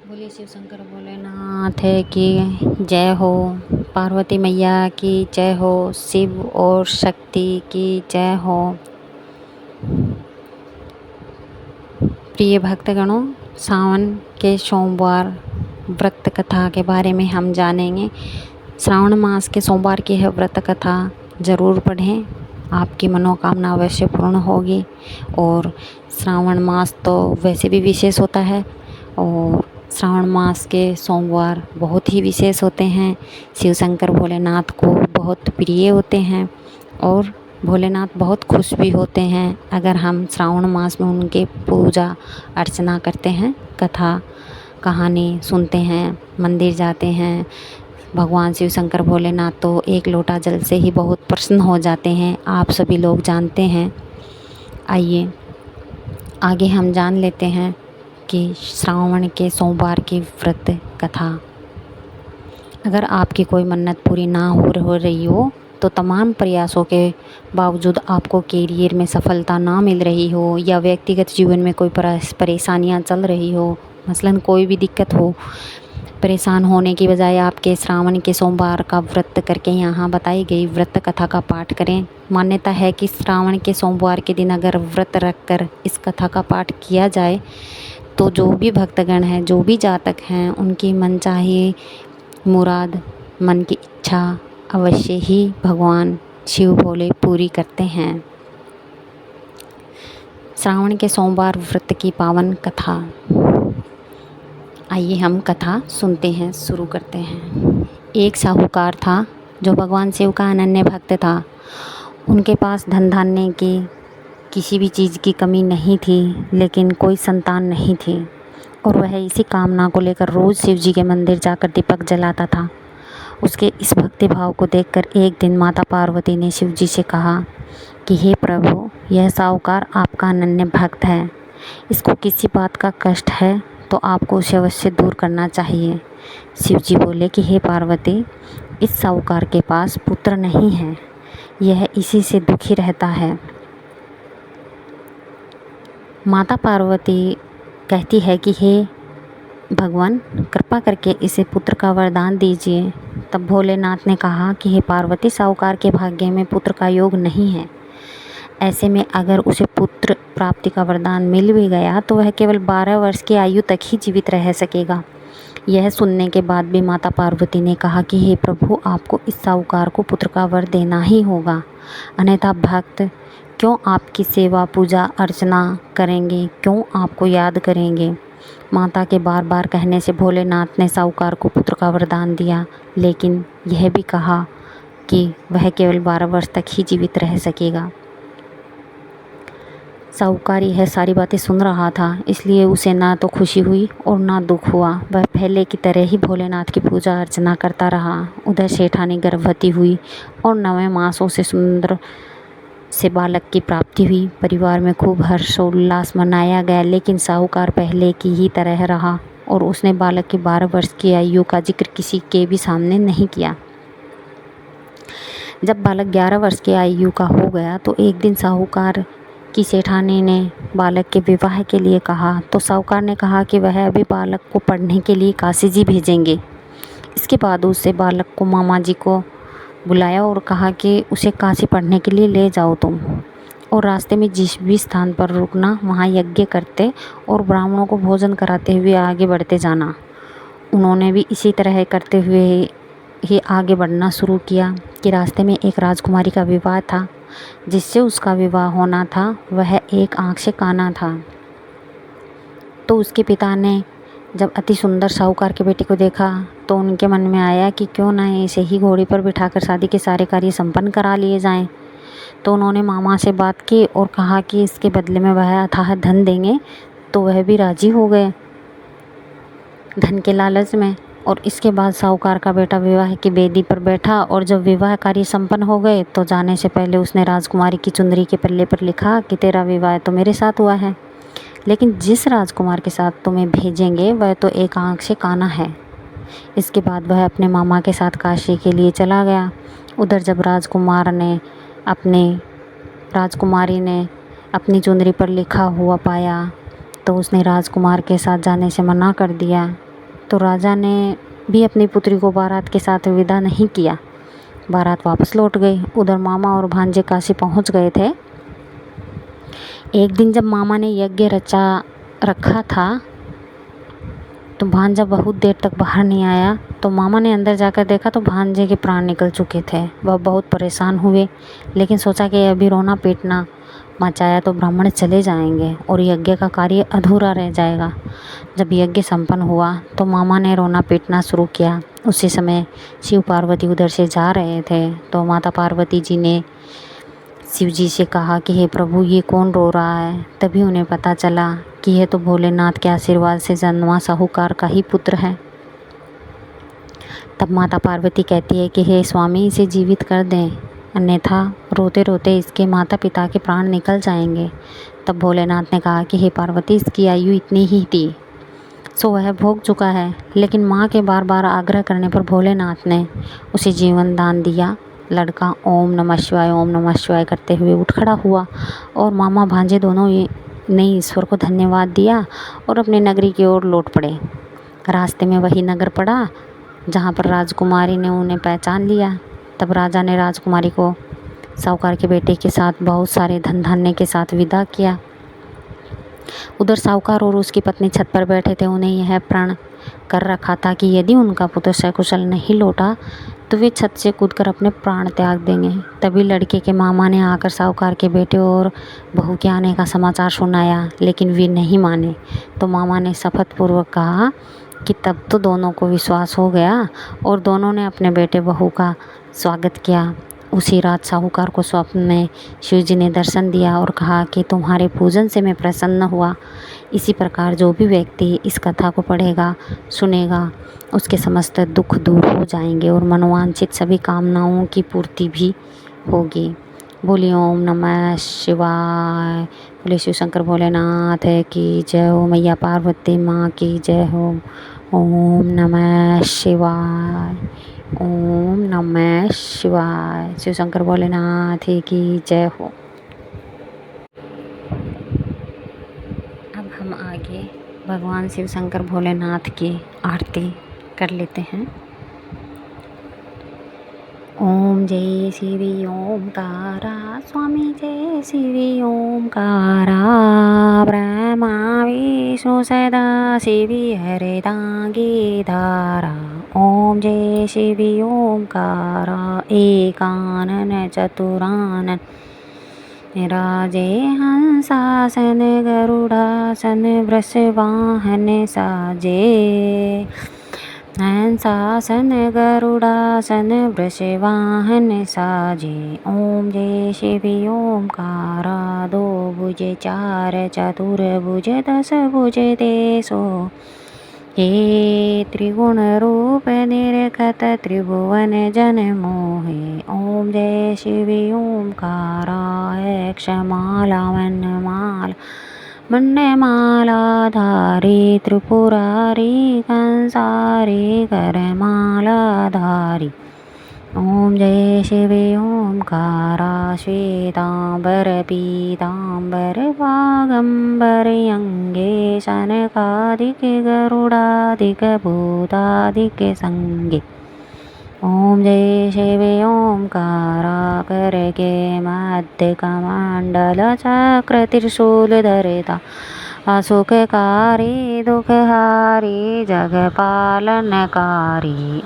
बोलिए शिव शंकर भोलेनाथ की जय हो। पार्वती मैया की जय हो। शिव और शक्ति की जय हो। प्रिय भक्तगणों, सावन के सोमवार व्रत कथा के बारे में हम जानेंगे। श्रावण मास के सोमवार की है व्रत कथा, ज़रूर पढ़ें, आपकी मनोकामना अवश्य पूर्ण होगी। और श्रावण मास तो वैसे भी विशेष होता है और श्रावण मास के सोमवार बहुत ही विशेष होते हैं। शिव शंकर भोलेनाथ को बहुत प्रिय होते हैं और भोलेनाथ बहुत खुश भी होते हैं अगर हम श्रावण मास में उनके पूजा अर्चना करते हैं, कथा कहानी सुनते हैं, मंदिर जाते हैं। भगवान शिव शंकर भोलेनाथ तो एक लोटा जल से ही बहुत प्रसन्न हो जाते हैं, आप सभी लोग जानते हैं। आइए आगे हम जान लेते हैं कि श्रावण के सोमवार की व्रत कथा। अगर आपकी कोई मन्नत पूरी ना हो रही हो तो तमाम प्रयासों के बावजूद आपको कैरियर में सफलता ना मिल रही हो या व्यक्तिगत जीवन में कोई परेशानियां चल रही हो, मसलन कोई भी दिक्कत हो, परेशान होने की बजाय आपके श्रावण के सोमवार का व्रत करके यहाँ बताई गई व्रत कथा का पाठ करें। मान्यता है कि श्रावण के सोमवार के दिन अगर व्रत रखकर इस कथा का पाठ किया जाए तो जो भी भक्तगण हैं, जो भी जातक हैं, उनकी मनचाही मुराद, मन की इच्छा अवश्य ही भगवान शिव भोले पूरी करते हैं। श्रावण के सोमवार व्रत की पावन कथा। आइए हम कथा सुनते हैं, शुरू करते हैं। एक साहूकार था जो भगवान शिव का अनन्य भक्त था। उनके पास धन धान्य की किसी भी चीज़ की कमी नहीं थी, लेकिन कोई संतान नहीं थी और वह इसी कामना को लेकर रोज़ शिव जी के मंदिर जाकर दीपक जलाता था। उसके इस भक्ति भाव को देखकर एक दिन माता पार्वती ने शिव जी से कहा कि हे प्रभु, यह साहूकार आपका अनन्य भक्त है, इसको किसी बात का कष्ट है तो आपको उसे अवश्य दूर करना चाहिए। शिव जी बोले कि हे पार्वती, इस साहूकार के पास पुत्र नहीं है, यह इसी से दुखी रहता है। माता पार्वती कहती है कि हे भगवान, कृपा करके इसे पुत्र का वरदान दीजिए। तब भोलेनाथ ने कहा कि हे पार्वती, साहूकार के भाग्य में पुत्र का योग नहीं है। ऐसे में अगर उसे पुत्र प्राप्ति का वरदान मिल भी गया तो वह केवल 12 वर्ष की आयु तक ही जीवित रह सकेगा। यह सुनने के बाद भी माता पार्वती ने कहा कि हे प्रभु, आपको इस साहूकार को पुत्र का वर देना ही होगा, अन्यथा भक्त क्यों आपकी सेवा पूजा अर्चना करेंगे, क्यों आपको याद करेंगे। माता के बार बार कहने से भोलेनाथ ने साहूकार को पुत्र का वरदान दिया, लेकिन यह भी कहा कि वह केवल 12 वर्ष तक ही जीवित रह सकेगा। साहूकार यह सारी बातें सुन रहा था, इसलिए उसे ना तो खुशी हुई और ना दुख हुआ। वह पहले की तरह ही भोलेनाथ की पूजा अर्चना करता रहा। उधर सेठानी गर्भवती हुई और 9वें मासों से सुंदर से बालक की प्राप्ति हुई। परिवार में खूब हर्षोल्लास मनाया गया, लेकिन साहूकार पहले की ही तरह रहा और उसने बालक की 12 वर्ष की आयु का जिक्र किसी के भी सामने नहीं किया। जब बालक 11 वर्ष की आयु का हो गया तो एक दिन साहूकार की सेठानी ने बालक के विवाह के लिए कहा, तो साहूकार ने कहा कि वह अभी बालक को पढ़ने के लिए काशी जी भेजेंगे। इसके बाद उससे बालक को मामा जी को बुलाया और कहा कि उसे काशी पढ़ने के लिए ले जाओ तुम, और रास्ते में जिस भी स्थान पर रुकना वहाँ यज्ञ करते और ब्राह्मणों को भोजन कराते हुए आगे बढ़ते जाना। उन्होंने भी इसी तरह करते हुए ही आगे बढ़ना शुरू किया कि रास्ते में एक राजकुमारी का विवाह था। जिससे उसका विवाह होना था वह एक आँख से काना था। तो उसके पिता ने जब अति सुंदर साहूकार के बेटे को देखा तो उनके मन में आया कि क्यों ना इसे ही घोड़े पर बिठाकर शादी के सारे कार्य संपन्न करा लिए जाएं। तो उन्होंने मामा से बात की और कहा कि इसके बदले में वह अथाह धन देंगे, तो वह भी राजी हो गए धन के लालच में। और इसके बाद साहूकार का बेटा विवाह की बेदी पर बैठा और जब विवाह कार्य संपन्न हो गए तो जाने से पहले उसने राजकुमारी की चुंदरी के पल्ले पर लिखा कि तेरा विवाह तो मेरे साथ हुआ है, लेकिन जिस राजकुमार के साथ तुम्हें भेजेंगे वह तो एक आँख से काना है। इसके बाद वह अपने मामा के साथ काशी के लिए चला गया। उधर जब राजकुमारी ने अपनी चुंदरी पर लिखा हुआ पाया तो उसने राजकुमार के साथ जाने से मना कर दिया। तो राजा ने भी अपनी पुत्री को बारात के साथ विदा नहीं किया। बारात वापस लौट गई। उधर मामा और भांजे काशी पहुंच गए थे। एक दिन जब मामा ने यज्ञ रचा रखा था तो भांजा बहुत देर तक बाहर नहीं आया। तो मामा ने अंदर जाकर देखा तो भांजे के प्राण निकल चुके थे। वह बहुत परेशान हुए, लेकिन सोचा कि अभी रोना पीटना मचाया तो ब्राह्मण चले जाएंगे और यज्ञ का कार्य अधूरा रह जाएगा। जब यज्ञ संपन्न हुआ तो मामा ने रोना पीटना शुरू किया। उसी समय शिव पार्वती उधर से जा रहे थे तो माता पार्वती जी ने शिव जी से कहा कि हे प्रभु, ये कौन रो रहा है। तभी उन्हें पता चला कि यह तो भोलेनाथ के आशीर्वाद से जन्मा साहूकार का ही पुत्र है। तब माता पार्वती कहती है कि हे स्वामी, इसे जीवित कर दें, अन्यथा रोते रोते इसके माता पिता के प्राण निकल जाएंगे। तब भोलेनाथ ने कहा कि हे पार्वती, इसकी आयु इतनी ही थी, सो वह भोग चुका है। लेकिन माँ के बार बार आग्रह करने पर भोलेनाथ ने उसे जीवन दान दिया। लड़का ओम नमः शिवाय करते हुए उठ खड़ा हुआ और मामा भांजे दोनों ने ईश्वर को धन्यवाद दिया और अपनी नगरी की ओर लौट पड़े। रास्ते में वही नगर पड़ा जहाँ पर राजकुमारी ने उन्हें पहचान लिया। तब राजा ने राजकुमारी को साहूकार के बेटे के साथ बहुत सारे धन धान्य के साथ विदा किया। उधर साहूकार और उसकी पत्नी छत पर बैठे थे। उन्हें यह प्रण कर रखा था कि यदि उनका पुत्र सकुशल नहीं लौटा तो वे छत से कूदकर अपने प्राण त्याग देंगे। तभी लड़के के मामा ने आकर साहूकार के बेटे और बहू के आने का समाचार सुनाया, लेकिन वे नहीं माने। तो मामा ने शपथपूर्वक कहा कि तब तो दोनों को विश्वास हो गया और दोनों ने अपने बेटे बहू का स्वागत किया। उसी रात साहूकार को स्वप्न में शिव जी ने दर्शन दिया और कहा कि तुम्हारे पूजन से मैं प्रसन्न हुआ। इसी प्रकार जो भी व्यक्ति इस कथा को पढ़ेगा, सुनेगा, उसके समस्त दुख दूर हो जाएंगे और मनोवांछित सभी कामनाओं की पूर्ति भी होगी। बोलिए ओम नमः शिवाय। बोले शिव शंकर भोलेनाथ की जय हो। मैया पार्वती माँ की जय हो। ओम नमः शिवाय। ओम नमः शिवाय। शिव शंकर भोलेनाथ की जय हो। अब हम आगे भगवान शिव शंकर भोलेनाथ की आरती कर लेते हैं। ओम जय शिवी ओमकारा, स्वामी जय शिवी ओमकारा, ब्रह्मा विष्णु सदा शिवी हरिदांगी धारा। ओम जय शिवी ओमकारा, एकानन चतुरानन राजे हंसासन गरुड़ासन वृषवाहन साजे। हंसासन गरुड़ासन वृषवाहन साजे। ओम जय शिवी ओमकारा, दो भुज चार चतुर्भुज दस भुज देसो। हे त्रिगुण रूप निरखत त्रिभुवन जन मोहे। ओम जय शिवी ओमकारा, क्षमाला वनमाला मंडमाला धारी, त्रिपुरारी कंसारी करमाला धारी। ओम जय शिवी ओमकारा, श्वेतांबर पीतांबर वागंबर अंगे, शनकादिक गरुड़ादिक भूतादिक संगे। ओम जय शिवी ओमकारा, करके मध्य कमंडल चक्र त्रिशूल धरता, असुखकारी दुखहारी जगपालनकारी।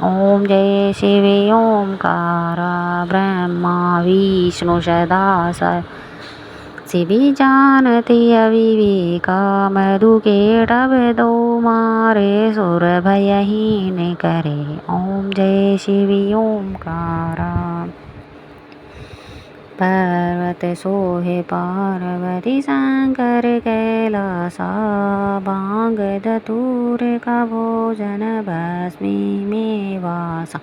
ओम जय शिवी ओमकारा, ब्रह्मा विष्णु सदा शिवी जानती अविवेका, मधु के डब दो मारे सुर भयहीन करे। ओम जय शिवी ओमकारा, पर्वत सोहे पार्वती शंकर कैलासा, भांग धतूर का भोजन भस्मी में वासा।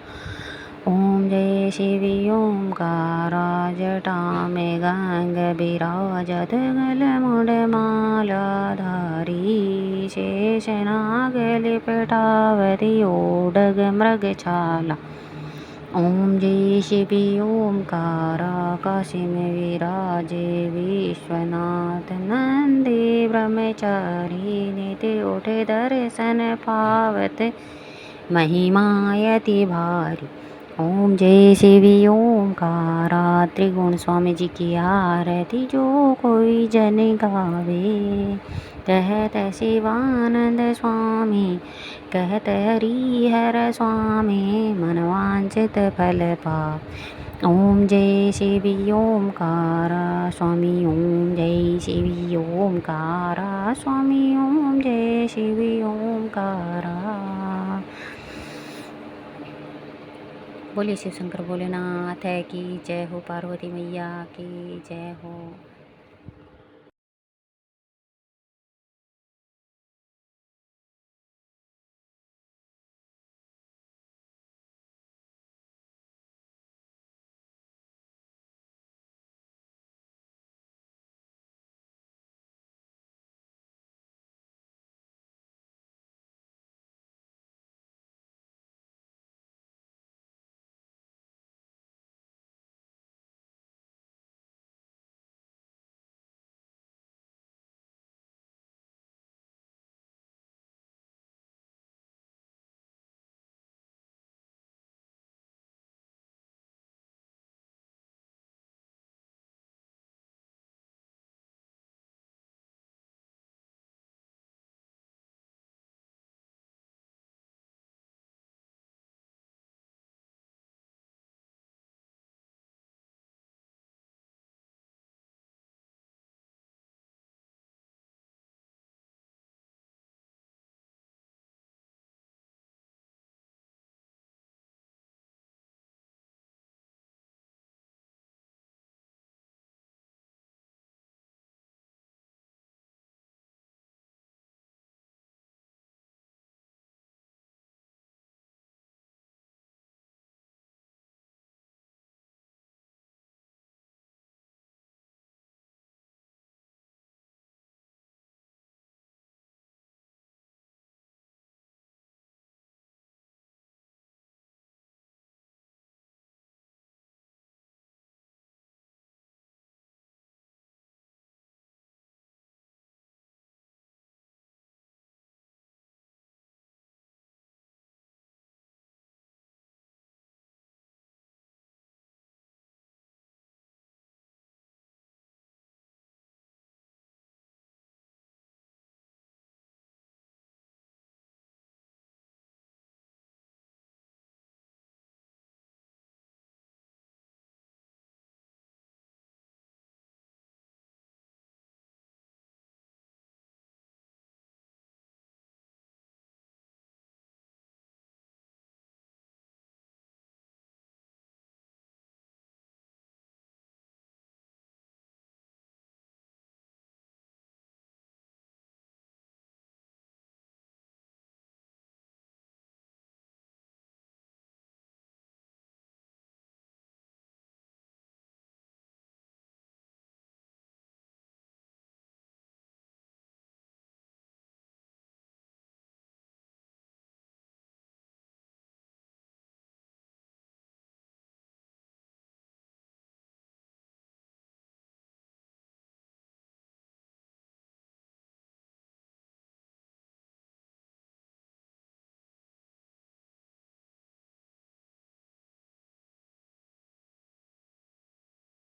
ओम जय शिवी ओमकारा, जटा में गंग विराजत गल मुंड माला धारी, शेषनाग लिपटावती ओडग मृग छाला। ओम जय शिवी ओमकारा काशी में विराजे विश्वनाथ नंदी ब्रह्मचारी नित्य उठे दर्शन पावत महिमायति भारी। ओम जय शिवी ओमकारा त्रिगुण स्वामी जी की आरती जो कोई जन गावे। कहत शिवानंद स्वामी कहत हरिहर स्वामी मनवांचित फल पा। ओम जय शिवी ओमकारा स्वामी ओम जय शिवी ओमकारा स्वामी ओम जय शिवी ओमकारा। बोलिए शिव शंकर भोलेनाथ की जय हो, पार्वती मैया की जय हो।